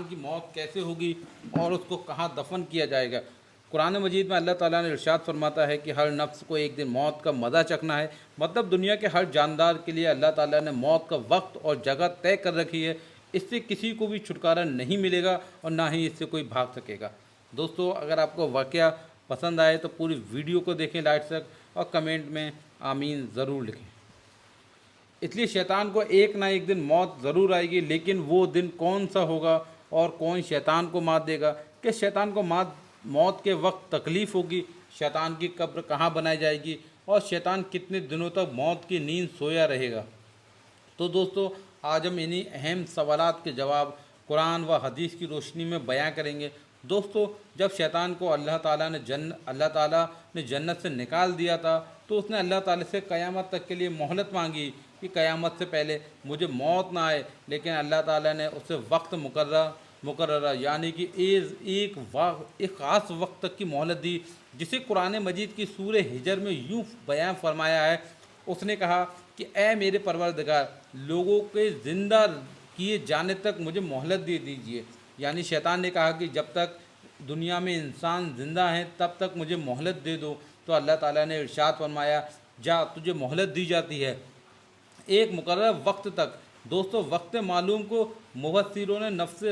की मौत कैसे होगी और उसको कहाँ दफन किया जाएगा। कुरान मजीद में अल्लाह ताला ने इरशाद फरमाता है कि हर नफ्स को एक दिन मौत का मज़ा चखना है। मतलब दुनिया के हर जानदार के लिए अल्लाह ताला ने मौत का वक्त और जगह तय कर रखी है। इससे किसी को भी छुटकारा नहीं मिलेगा और ना ही इससे कोई भाग सकेगा। दोस्तों, अगर आपको वाक़या पसंद आए तो पूरी वीडियो को देखें लास्ट तक और कमेंट में आमीन ज़रूर लिखें। इसलिए शैतान को एक ना एक दिन मौत ज़रूर आएगी, लेकिन वो दिन कौन सा होगा और कौन शैतान को मात देगा, कि शैतान को मौत के वक्त तकलीफ़ होगी, शैतान की कब्र कहाँ बनाई जाएगी और शैतान कितने दिनों तक मौत की नींद सोया रहेगा। तो दोस्तों, आज हम इन्हीं अहम सवालात के जवाब कुरान व हदीस की रोशनी में बयां करेंगे। दोस्तों, जब शैतान को अल्लाह ताला ने जन्नत से निकाल दिया था तो उसने अल्लाह ताला से क़यामत तक के लिए मोहलत मांगी कि क़यामत से पहले मुझे मौत ना आए, लेकिन अल्लाह ताला ने उसे वक्त मुकर्ररा यानी कि एक ख़ास वक्त तक की मोहलत दी, जिसे कुरान मजीद की सूरह हिजर में यूँ बयान फरमाया है। उसने कहा कि ए मेरे परवरदिगार, लोगों के ज़िंदा किए जाने तक मुझे मोहलत दे दीजिए। यानी शैतान ने कहा कि जब तक दुनिया में इंसान ज़िंदा है तब तक मुझे मोहलत दे दो। तो अल्लाह ताला ने इरशाद फरमाया, जा तुझे मोहलत दी जाती है एक मुकर्रर वक्त तक। दोस्तों, वक्त मालूम को मुफस्सिरों ने नफ्स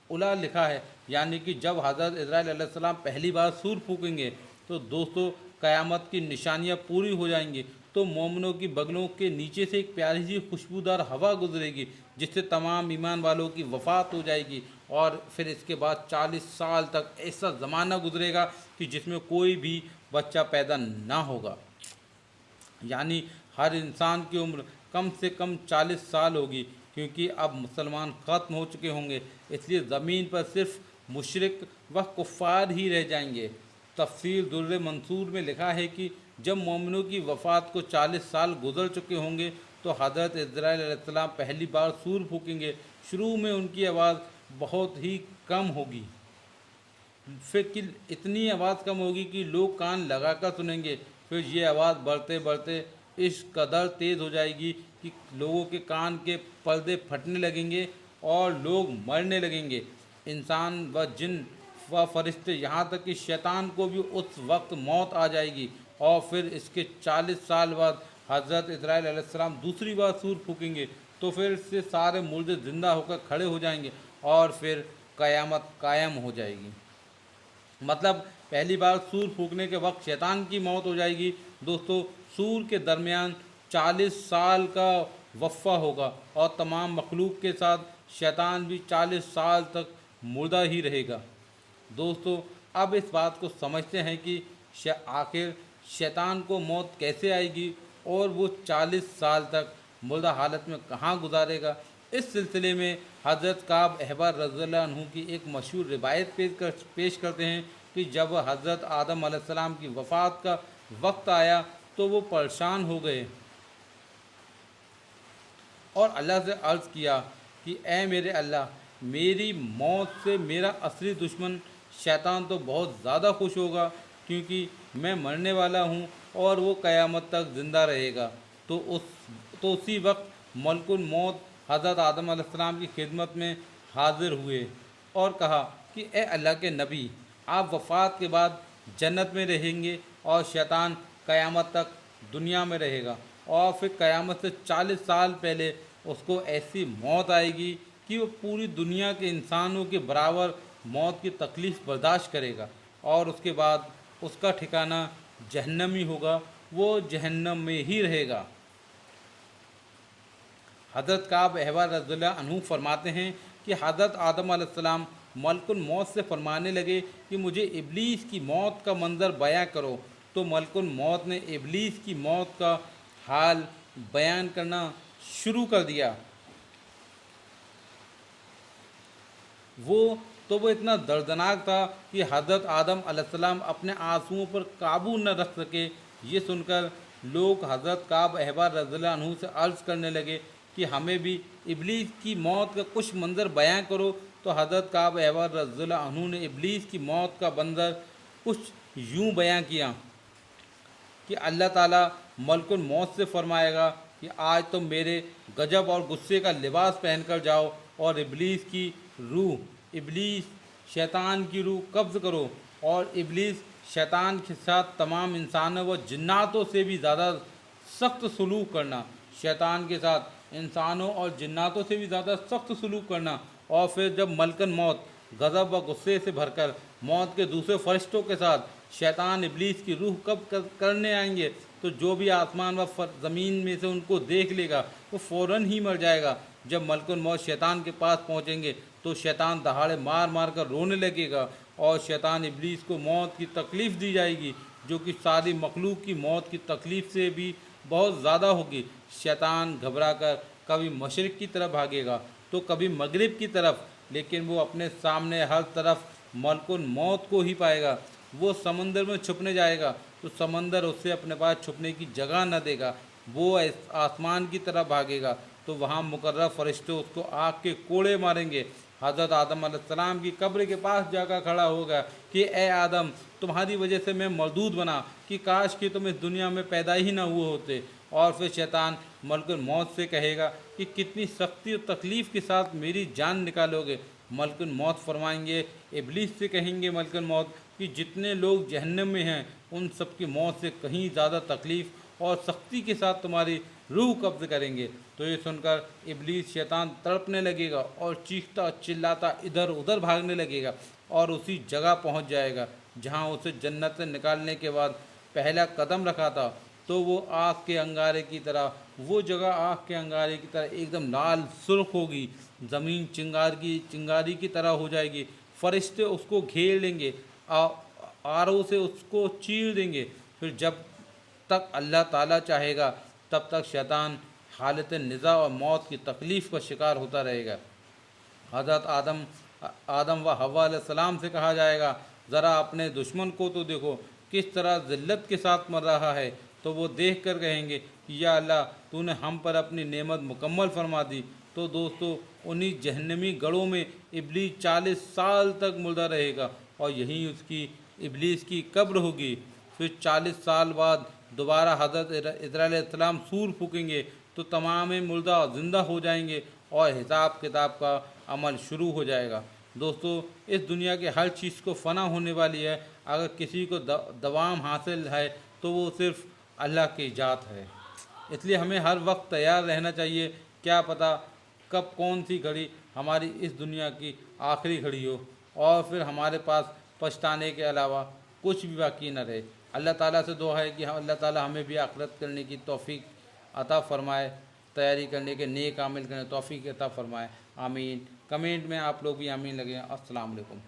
उला लिखा है, यानी कि जब हज़रत इस्राईल अलैहिस्सलाम पहली बार सूर फूकेंगे तो दोस्तों क़यामत की निशानियां पूरी हो जाएंगी। तो मोमिनों की बगलों के नीचे से एक प्यारी सी खुशबूदार हवा गुजरेगी, जिससे तमाम ईमान वालों की वफ़ात हो जाएगी। और फिर इसके बाद 40 साल तक ऐसा ज़माना गुजरेगा कि जिसमें कोई भी बच्चा पैदा ना होगा। यानी हर इंसान की उम्र कम से कम 40 साल होगी, क्योंकि अब मुसलमान ख़त्म हो चुके होंगे। इसलिए ज़मीन पर सिर्फ मुशरिक व कुफ़ार ही रह जाएंगे। तफसीर दुर्र मंसूर में लिखा है कि जब मोमिनों की वफ़ात को 40 साल गुजर चुके होंगे तो हज़रत इस्राईल अलैहिस्सलाम पहली बार सूर फूकेंगे। शुरू में उनकी आवाज़ बहुत ही कम होगी, फिर कि इतनी आवाज़ कम होगी कि लोग कान लगाकर सुनेंगे। फिर ये आवाज़ बढ़ते बढ़ते इस कदर तेज़ हो जाएगी कि लोगों के कान के पर्दे फटने लगेंगे और लोग मरने लगेंगे। इंसान व जिन व फरिश्ते, यहाँ तक कि शैतान को भी उस वक्त मौत आ जाएगी। और फिर इसके 40 साल बाद हज़रत इस्राईल अलैहिस्सलाम दूसरी बार सूर फूकेंगे, तो फिर से सारे मुर्दे ज़िंदा होकर खड़े हो जाएंगे और फिर क़यामत कायम हो जाएगी। मतलब पहली बार सूर फूकने के वक्त शैतान की मौत हो जाएगी। दोस्तों, सूर के दरमियान 40 साल का वफ़ा होगा और तमाम मखलूक के साथ शैतान भी 40 साल तक मुर्दा ही रहेगा। दोस्तों, अब इस बात को समझते हैं कि आखिर शैतान को मौत कैसे आएगी और वो 40 साल तक मुर्दा हालत में कहाँ गुजारेगा। इस सिलसिले में हज़रत काब अहबर रज़ियल्लाहु अन्हु की एक मशहूर रिवायत पेश करते हैं कि जब हज़रत आदम अलैहिस्सलाम की वफ़ात का वक्त आया तो वो परेशान हो गए और अल्लाह से अर्ज़ किया कि ए मेरे अल्लाह, मेरी मौत से मेरा असली दुश्मन शैतान तो बहुत ज़्यादा खुश होगा, क्योंकि मैं मरने वाला हूँ और वो क़यामत तक ज़िंदा रहेगा। तो उसी वक्त मलकुल मौत हज़रत आदम अलैहिस्सलाम की खिदमत में हाज़िर हुए और कहा कि ए अल्लाह के नबी, आप वफ़ात के बाद जन्नत में रहेंगे और शैतान क़यामत तक दुनिया में रहेगा। और फिर क़यामत से 40 साल पहले उसको ऐसी मौत आएगी कि वो पूरी दुनिया के इंसानों के बराबर मौत की तकलीफ़ बर्दाश्त करेगा और उसके बाद उसका ठिकाना जहन्नम ही होगा, वो जहन्नम में ही रहेगा। हज़रत काब अहबर रज़ियल्लाहु अन्हु फरमाते हैं कि हज़रत आदम अलैहिस्सलाम मलकुल मौत से फरमाने लगे कि मुझे इब्लीस की मौत का मंज़र बयां करो। तो मलकुल मौत ने इब्लीस की मौत का हाल बयान करना शुरू कर दिया। वो इतना दर्दनाक था कि हज़रत आदम अलैहिस्सलाम अपने आंसुओं पर काबू न रख सके। ये सुनकर लोग हज़रत काब अहबर रज़ियल्लाहु अन्हु से अर्ज़ करने लगे कि हमें भी इब्लीस की मौत का कुछ मंज़र बयां करो। तो हज़रत काब अहबर रज़ियल्लाहु अन्हु ने इब्लीस की मौत का मंज़र कुछ यूँ बयां किया कि अल्लाह ताला मलकुल मौत से फरमाएगा कि आज तुम मेरे गजब और गुस्से का लिबास पहनकर जाओ और इब्लीस की रूह इब्लीस शैतान की रूह कब्ज़ करो, और इब्लीस शैतान के साथ तमाम इंसानों व जिन्नातों से भी ज़्यादा सख्त सलूक करना, शैतान के साथ इंसानों और जिन्नातों से भी ज़्यादा सख्त सलूक करना। और फिर जब मलकन मौत गज़ब व गुस्से से भरकर मौत के दूसरे फरिश्तों के साथ शैतान इब्लीस की रूह कब करने आएंगे, तो जो भी आसमान व ज़मीन में से उनको देख लेगा वो फ़ौरन ही मर जाएगा। जब मलकुल मौत शैतान के पास पहुंचेंगे तो शैतान दहाड़े मार मार कर रोने लगेगा, और शैतान इब्लीस को मौत की तकलीफ़ दी जाएगी, जो कि सारी मखलूक की मौत की तकलीफ़ से भी बहुत ज़्यादा होगी। शैतान घबरा कर कभी मशरिक़ की तरफ भागेगा तो कभी मगरिब की तरफ, लेकिन वो अपने सामने हर तरफ मलकुल मौत को ही पाएगा। वो समंदर में छुपने जाएगा तो समंदर उसे अपने पास छुपने की जगह न देगा। वो आसमान की तरफ भागेगा तो वहाँ मुकर्रब फरिश्ते उसको आग के कोड़े मारेंगे। हज़रत आदम अलैहिस्सलाम की कब्र के पास जाकर खड़ा होगा कि ए आदम, तुम्हारी वजह से मैं मरदूद बना, कि काश कि तुम इस दुनिया में पैदा ही ना हुए होते। और फिर शैतान मलकुल मौत से कहेगा कि कितनी सख्ती और तकलीफ़ के साथ मेरी जान निकालोगे। मलकुल मौत फरमाएंगे, इब्लीस से कहेंगे मलकुल मौत कि जितने लोग जहन्नम में हैं उन सब की मौत से कहीं ज़्यादा तकलीफ़ और सख्ती के साथ तुम्हारी रूह कब्ज़ करेंगे। तो ये सुनकर इब्लीस शैतान तड़पने लगेगा और चीखता चिल्लाता इधर उधर भागने लगेगा, और उसी जगह पहुंच जाएगा जहां उसे जन्नत से निकालने के बाद पहला कदम रखा था। तो वो आग के अंगारे की तरह, वो जगह आग के अंगारे की तरह एकदम लाल सुर्ख होगी, ज़मीन चिंगारी की तरह हो जाएगी। फरिश्ते उसको घेर लेंगे, आरों से उसको चीर देंगे। फिर जब तक अल्लाह ताला चाहेगा तब तक शैतान हालत निज़ा और मौत की तकलीफ़ का शिकार होता रहेगा। हज़रत आदम व हव्वा अलैहिस्सलाम से कहा जाएगा, ज़रा अपने दुश्मन को तो देखो किस तरह ज़िल्लत के साथ मर रहा है। तो वो देख कर कहेंगे कि या अल्लाह, तूने हम पर अपनी नेमत मुकम्मल फरमा दी। तो दोस्तों, उन्हीं जहन्नमी गढ़ों में इब्लीस 40 साल तक मुर्दा रहेगा, और यहीं उसकी इब्लीस की कब्र होगी। फिर 40 साल बाद दोबारा हज़रत इस्राईल अलैहिस्सलाम सूर फूकेंगे तो तमाम मुर्दा ज़िंदा हो जाएंगे और हिसाब किताब का अमल शुरू हो जाएगा। दोस्तों, इस दुनिया के हर चीज़ को फ़ना होने वाली है। अगर किसी को दवाम हासिल है तो वो सिर्फ़ अल्लाह की ज़ात है। इसलिए हमें हर वक्त तैयार रहना चाहिए। क्या पता कब कौन सी घड़ी हमारी इस दुनिया की आखिरी घड़ी हो, और फिर हमारे पास पछताने के अलावा कुछ भी बाकी न रहे। अल्लाह ताला से दुआ है कि अल्लाह ताला हमें भी आखिरत करने की तौफीक अता फ़रमाए, तैयारी करने के नेक आमिल करने तौफीक अता फ़रमाए। आमीन। कमेंट में आप लोग भी आमीन लगे। अस्सलाम वालेकुम।